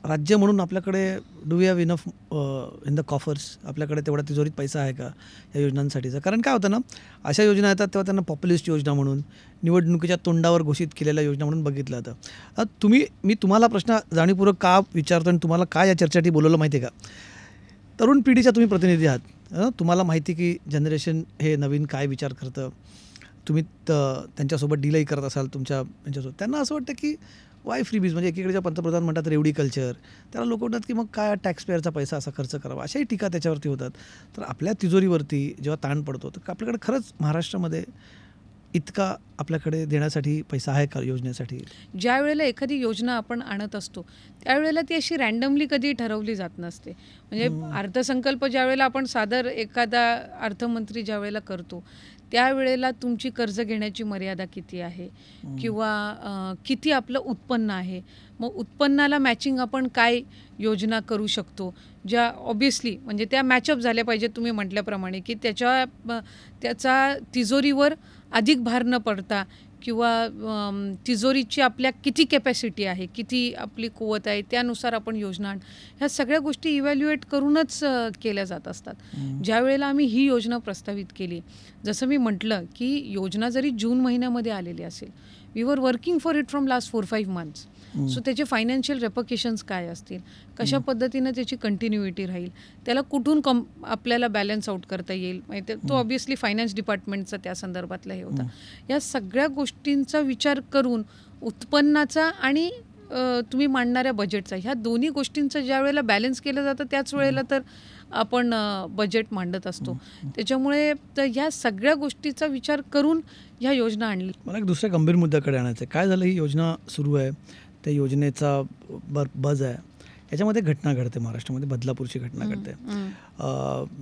राज्य म्हणून आपल्याकडे do we have enough in the coffers, आपल्याकडे तेवढा तिजोरीत पैसा आहे का या योजनांसाठीचा? कारण काय होतं ना, अशा योजना येतात तेव्हा त्यांना पॉप्युलिस्ट योजना म्हणून, निवडणुकीच्या तोंडावर घोषित केलेल्या योजना म्हणून बघितलं जातं. मी तुम्हाला प्रश्न जाणीवपूर्वक का विचारतो आणि तुम्हाला का या चर्चेसाठी बोलवलं माहिती आहे का? तरुण पिढीच्या तुम्ही प्रतिनिधी आहात. तुम्हाला माहिती की जनरेशन हे नवीन काय विचार करतं, तुम्ही त्यांच्यासोबत डीलही करत असाल त्यांच्यासोबत. त्यांना असं वाटतं की वाय फ्रीबीज, म्हणजे एकीकडे पंतप्रधान म्हणतात रेवडी कल्चर, त्याला लोक म्हणतात की मग काय टॅक्स पेअरचा पैसा असा खर्च करावा, अशाही टीका त्याच्यावरती होतात. तर आपल्या तिजोरीवरती जेव्हा ताण पडतो तर आपल्याकडे खरंच महाराष्ट्रामध्ये इतका आपल्याकडे देण्यासाठी पैसा आहे का योजनेसाठी? ज्या वेळेला एखादी योजना आपण आणत असतो त्यावेळेला ती अशी रँडमली कधी ठरवली जात नसते. म्हणजे अर्थसंकल्प ज्या वेळेला आपण सादर एखादा अर्थमंत्री ज्या वेळेला करतो त्यावेळेला तुमची कर्ज घेण्याची मर्यादा किती आहे किंवा किती आपलं उत्पन्न आहे, मग उत्पन्नाला मॅचिंग आपण काय योजना करू शकतो ज्या ऑब्वियसली म्हणजे त्या मॅचअप झाल्या पाहिजेत. तुम्ही म्हटल्याप्रमाणे की त्याचा तिजोरीवर अधिक भार न पडता किंवा तिजोरीची आपल्या किती कॅपॅसिटी आहे, किती आपली कुवत आहे, त्यानुसार आपण योजना ह्या सगळ्या गोष्टी इव्हॅल्युएट करूनच केल्या जात असतात. ज्या वेळेला आम्ही ही योजना प्रस्तावित केली, जसं मी म्हटलं की योजना जरी जून महिन्यामध्ये आलेली असेल, we were working for it from last 4-5 months. So त्याचे फायनान्शियल रेपकेशन्स काय असतील, कशा पद्धतीनं त्याची कंटिन्युइटी राहील, त्याला कुठून आपल्याला बॅलन्स आउट करता येईल, माहिती तो ऑब्व्हियसली फायनान्स डिपार्टमेंटचा त्या संदर्भातला हे होता. या सगळ्या गोष्टींचा विचार करून उत्पन्नाचा आणि तुम्ही मांडणाऱ्या बजेटचा, ह्या दोन्ही गोष्टींचं ज्या वेळेला बॅलन्स केलं जातं त्याच वेळेला तर आपण बजेट मांडत असतो. त्याच्यामुळे तर ह्या सगळ्या गोष्टीचा विचार करून ह्या योजना आणली. मला एक दुसऱ्या गंभीर मुद्द्याकडे आणायचं आहे. काय झालं, ही योजना सुरू आहे, त्या योजनेचा बज आहे, याच्यामध्ये घटना घडते महाराष्ट्रामध्ये. बदलापूरची घटना घडते,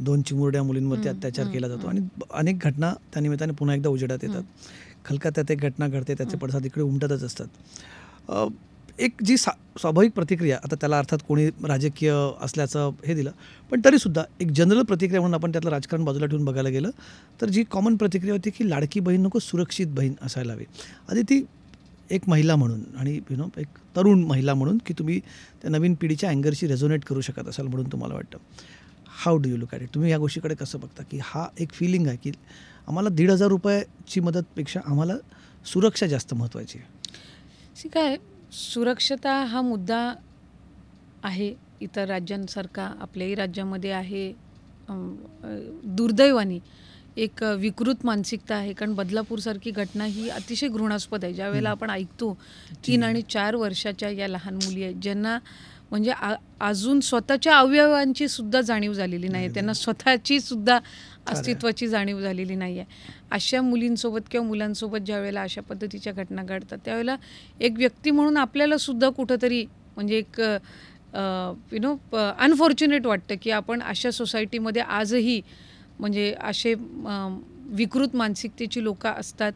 2 चिमुरड्या मुलींवरती अत्याचार केला जातो आणि अनेक घटना त्या निमित्ताने पुन्हा एकदा उजेडात येतात. खलकात्यात एक घटना घडते, त्याचे पडसाद इकडे उमटतच असतात. एक जी स्वाभाविक प्रतिक्रिया, आता त्याला अर्थात कोणी राजकीय असल्याचं हे दिलं, पण तरीसुद्धा एक जनरल प्रतिक्रिया म्हणून आपण त्यातलं राजकारण बाजूला ठेवून बघायला गेलं तर जी कॉमन प्रतिक्रिया होती की लाडकी बहीण नको, सुरक्षित बहीण असायला हवी. आधी ती एक महिला म्हणून आणि एक तरुण महिला म्हणून की तुम्ही त्या नवीन पिढीच्या अँगरशी रेझोनेट करू शकत असाल म्हणून तुम्हाला वाटतं. How do you look at it? तुम्ही या गोष्टीकडे कसं बघता की हा एक फिलिंग आहे की आम्हाला 1,500 रुपयाची मदतपेक्षा आम्हाला सुरक्षा जास्त महत्त्वाची आहे? काय सुरक्षता हा मुद्दा आहे, इतर राज्यांसारखा आपल्याही राज्यामध्ये आहे. दुर्दैवाने एक विकृत मानसिकता आहे, कारण बदलापूरसारखी घटना ही अतिशय घृणास्पद आहे. ज्या वेळेला आपण ऐकतो 3 आणि 4 वर्षाच्या या लहान मुली आहेत ज्यांना म्हणजे अजून स्वतःच्या अवयवांची सुद्धा जाणीव झालेली नाही, त्यांना स्वतःची सुद्धा अस्तित्वाची जाणीव झालेली नाही आहे. अशा मुलींसोबत किंवा मुलांसोबत ज्या वेळेला अशा पद्धतीच्या घटना घडतात त्यावेळेला एक व्यक्ती म्हणून आपल्याला सुद्धा कुठंतरी म्हणजे एक अनफॉर्च्युनेट वाटतं की आपण अशा सोसायटीमध्ये आजही म्हणजे असे विकृत मानसिकतेची लोक असतात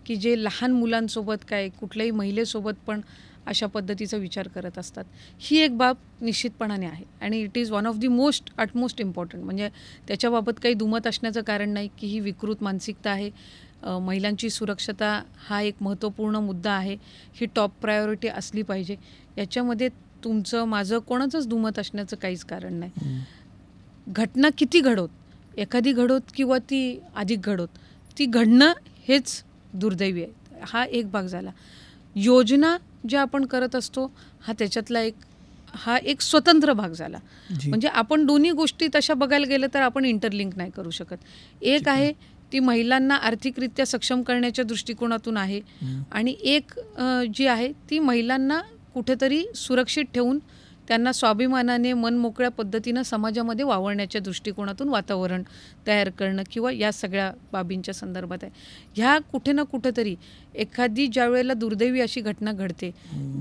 की जे लहान मुलांसोबत काय कुठल्याही महिलेसोबत पण अशा पद्धतीचा विचार करत असतात. ही एक बाब निश्चितपणाने आहे आणि it is one of the utmost important. म्हणजे त्याच्याबाबत काही दुमत असण्याचं कारण नाही की ही विकृत मानसिकता आहे. महिलांची सुरक्षता हा एक महत्त्वपूर्ण मुद्दा आहे, ही टॉप प्रायोरिटी असली पाहिजे. याच्यामध्ये तुमचं माझं कोणाचंच दुमत असण्याचं काहीच कारण नाही. घटना किती घडोत, एखादी घडोत किंवा ती अधिक घडोत, ती घडणं हेच दुर्दैवी आहे. हा एक भाग झाला. योजना ज्या आपण करत असतो त्याच्यातला एक स्वतंत्र भाग झाला. म्हणजे आपण दोन्ही गोष्टी तशा बघायला गेलं तर आपण इंटरलिंक नाही करू शकत. एक आहे ती महिलांना आर्थिकरित्या सक्षम करण्याच्या दृष्टिकोनातून आहे आणि एक जी आहे ती महिलांना कुठेतरी सुरक्षित ठेवून त्यांना स्वाभिमानाने मनमोकळ्या पद्धतीनं समाजामध्ये वावरण्याच्या दृष्टिकोनातून वातावरण तयार करणं किंवा या सगळ्या बाबींच्या संदर्भात आहे. ह्या कुठे ना कुठेतरी एखादी ज्या वेळेला दुर्दैवी अशी घटना घडते,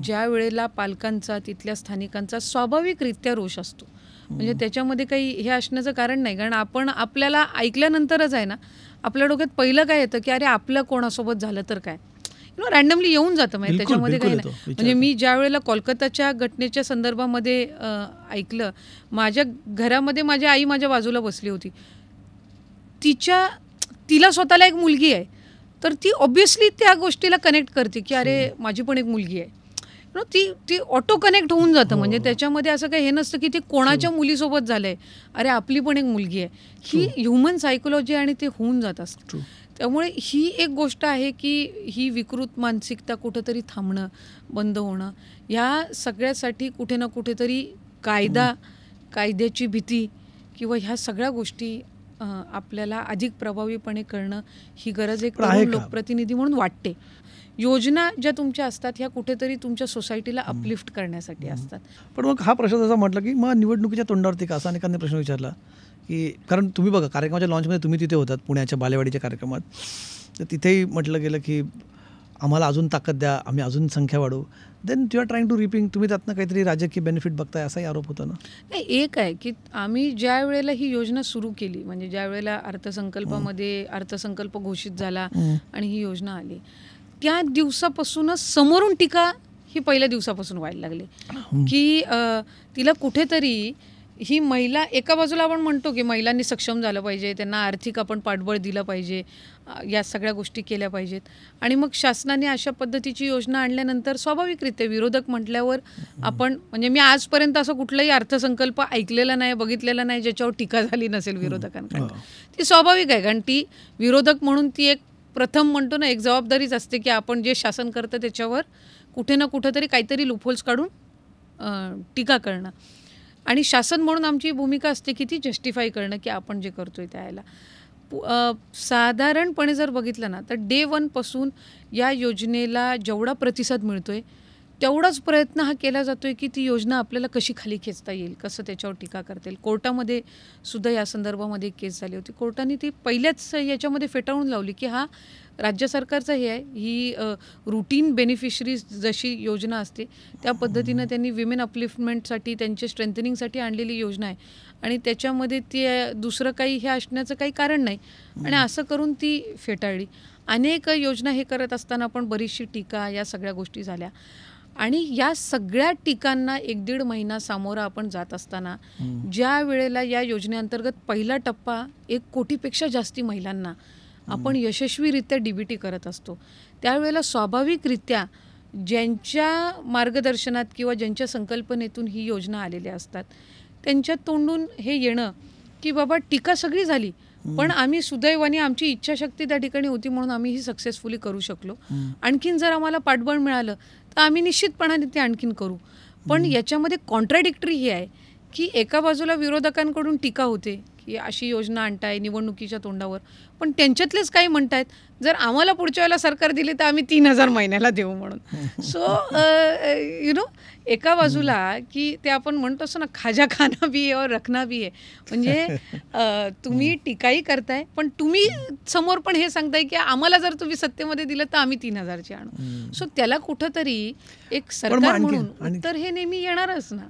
ज्या वेळेला पालकांचा तिथल्या स्थानिकांचा स्वाभाविकरित्या रोष असतो. म्हणजे त्याच्यामध्ये काही हे असण्याचं कारण नाही, कारण आपण आपल्याला ऐकल्यानंतरच आहे ना आपल्या डोक्यात पहिलं काय येतं की अरे आपलं कोणासोबत झालं तर काय, रँडमली येऊन जातं. म्हणजे त्याच्यामध्ये काही नाही. म्हणजे मी ज्या वेळेला कोलकाताच्या घटनेच्या संदर्भामध्ये ऐकलं, माझ्या घरामध्ये माझी आई माझ्या बाजूला बसली होती. तिला स्वतःला एक मुलगी आहे, तर ती ऑब्व्हियसली त्या गोष्टीला कनेक्ट करते की अरे माझी पण एक मुलगी आहे. ती ती ऑटो कनेक्ट होऊन जातं. म्हणजे त्याच्यामध्ये असं काही हे नसतं की ते कोणाच्या मुलीसोबत झालंय, अरे आपली पण एक मुलगी आहे. ही ह्युमन सायकोलॉजी आणि ते होऊन जात असतं. त्यामुळे ही एक गोष्ट आहे की ही विकृत मानसिकता कुठंतरी थांबणं, बंद होणं, ह्या सगळ्यासाठी कुठे ना कुठेतरी कायद्याची भीती किंवा ह्या सगळ्या गोष्टी आपल्याला अधिक प्रभावीपणे करणं ही गरज एक तरुण लोकप्रतिनिधी म्हणून वाटते. योजना ज्या तुमच्या असतात ह्या कुठेतरी तुमच्या सोसायटीला अपलिफ्ट करण्यासाठी असतात. पण मग हा प्रश्न जसा म्हटलं की मग निवडणुकीच्या तोंडावरती का असा अनेकांनी प्रश्न विचारला की कारण तुम्ही बघा कार्यक्रमाच्या लॉन्चमध्ये तुम्ही तिथे होतात पुण्याच्या बालेवाडीच्या कार्यक्रमात, तर तिथेही म्हटलं गेलं की आम्हाला अजून ताकद द्या, आम्ही अजून संख्या वाढवू. Then you are trying to reaping, तुम्ही त्यातनं काहीतरी राजकीय बेनिफिट बघताय असाही आरोप होता ना. नाही, एक आहे की आम्ही ज्या वेळेला ही योजना सुरू केली, म्हणजे ज्या वेळेला अर्थसंकल्पामध्ये अर्थसंकल्प घोषित झाला आणि ही योजना आली, त्या दिवसापासूनच समोरून टीका ही पहिल्या दिवसापासून व्हायला लागली की तिला कुठेतरी ही महिला, एका बाजूला आपण म्हणतो की महिलांनी सक्षम झालं पाहिजे, त्यांना आर्थिक आपण पाठबळ दिलं पाहिजे, या सगळ्या गोष्टी केल्या पाहिजेत. आणि मग शासनाने अशा पद्धतीची योजना आणल्यानंतर स्वाभाविकरित्या विरोधक म्हटल्यावर आपण, म्हणजे मी आजपर्यंत असं कुठलाही अर्थसंकल्प ऐकलेला नाही, बघितलेला नाही ज्याच्यावर टीका झाली नसेल विरोधकांकडे. ती स्वाभाविक आहे, कारण ती विरोधक म्हणून ती एक प्रथम म्हणतो ना एक जबाबदारीच असते की आपण जे शासन करतं त्याच्यावर कुठे ना कुठेतरी काहीतरी लूपहोल्स काढून टीका करणं. आणि शासन म्हणून आमची भूमिका असते की ती जस्टिफाय करणं की आपण जे करतोय त्याला. साधारणपणे जर बघितलं ना तर डे 1 पासून या योजनेला जेवढा प्रतिसाद मिळतोय तेवढाच प्रयत्न हा केला जातोय की ती योजना आपल्याला कशी खाली खेचता येईल, कसं त्याच्यावर टीका करता येईल. कोर्टामध्ये सुद्धा या संदर्भामध्ये केस झाली होती. कोर्टाने ती पहिल्याच याच्यामध्ये फेटाळून लावली की हा राज्य सरकारचं हे आहे, ही रुटीन बेनिफिशरीज जशी योजना असते त्या पद्धतीनं त्यांनी विमेन अपलिफ्टमेंटसाठी, त्यांच्या स्ट्रेंथनिंगसाठी आणलेली योजना आहे आणि त्याच्यामध्ये ती दुसरं काही हे असण्याचं काही कारण नाही. आणि असं करून ती फेटाळली. अनेक योजना हे करत असताना पण बरीचशी टीका, या सगळ्या गोष्टी झाल्या. आणि या सगळ्या टीकांना 1-1.5 महिना सामोरा आपण जात असताना ज्या वेळेला या योजनेअंतर्गत पहिला टप्पा 1 कोटीपेक्षा जास्ती महिलांना आपण यशस्वीरित्या DBT करत असतो, त्यावेळेला स्वाभाविकरित्या ज्यांच्या मार्गदर्शनात किंवा ज्यांच्या संकल्पनेतून ही योजना आलेल्या असतात त्यांच्या तोंडून हे येणं की बाबा टीका सगळी झाली पण आम्ही सुदैवाने आमची इच्छाशक्ती त्या ठिकाणी होती म्हणून आम्ही ही सक्सेसफुली करू शकलो. आणखीन जर आम्हाला पाठबळ मिळालं तर आम्ही निश्चितपणाने ते आणखीन करू. पण याच्यामध्ये कॉन्ट्राडिक्टरी हे आहे की एका बाजूला विरोधकांकडून टीका होते की अशी योजना आणताय निवडणुकीच्या तोंडावर, पण त्यांच्यातलेच काही म्हणतायत जर आम्हाला पुढच्या वेळेला सरकार दिले तर आम्ही 3,000 महिन्याला देऊ म्हणून. सो एका बाजूला की ते आपण म्हणतो असं ना, खाजा खाना भी आहे और रखना भी आहे. म्हणजे तुम्ही टीकाही करताय पण तुम्ही समोर पण हे सांगताय की आम्हाला जर तुम्ही सत्तेमध्ये दिलं तर आम्ही 3,000ची आणू. सो त्याला कुठंतरी एक सरकार म्हणून उत्तर हे नेहमी येणारच ना.